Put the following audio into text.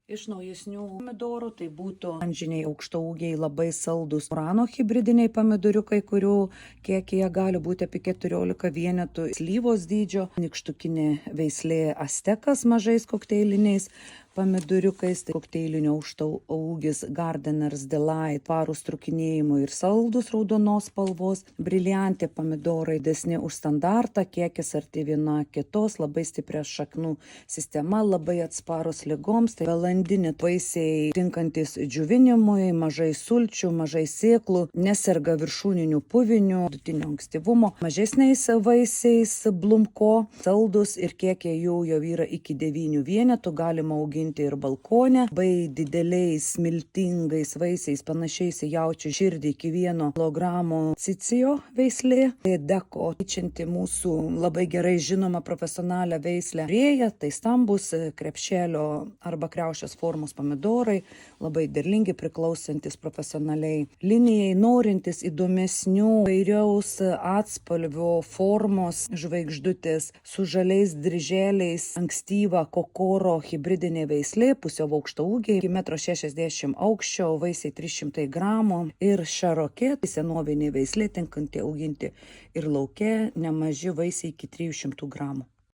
Iš naujesnių pomidorų tai būtų oranžiniai aukštaūgiai, labai saldus urano hibridiniai pomidoriukai, kurių kiekyje gali būti apie 14 vienetų, slyvos dydžio, nykštukinė veislė Aztekas mažais kokteiliniais pomidoriukais, tai kokteilinio aukštaūgis Gardeners Delight, tvarūs trūkinėjimo ir saldus raudonos spalvos, briliantė pomidorai didesni už standartą, kiekis arti viena kitos, labai stipria šaknų sistema, labai atsparus ligoms, tai balandinė vaisiai tinkantis džiovinimui, mažai sulčių, mažai sėklų, neserga viršūninių puvinių, vidutinio ankstyvumo, mažesniais vaisiais blumko, saldus ir kiekiai jų jau yra iki 9 vienetų, galima auginti ir balkone, labai dideliais smiltingais vaisiais, panašiais į jaučių širdį iki 1 kilogramo cicijo veislė, deko, tyčianti mūsų labai gerai žinoma profesionalią veislę rėja, tai stambus krepšelio arba kriaušės formos pomidorai, labai derlingi, priklausantis profesionaliai linijai, norintis įdomesnių vairiaus atspalvio formos žvaigždutės su žaliais dryželiais, ankstyva kokoro hibridinė veislė, pusio aukštaūgiai, iki 1,60 m aukščio, vaisiai 300 gramų ir šarokė, tai senovinė veislė, tinkanti auginti ir lauke, nemaži vaisiai iki 300 gramų.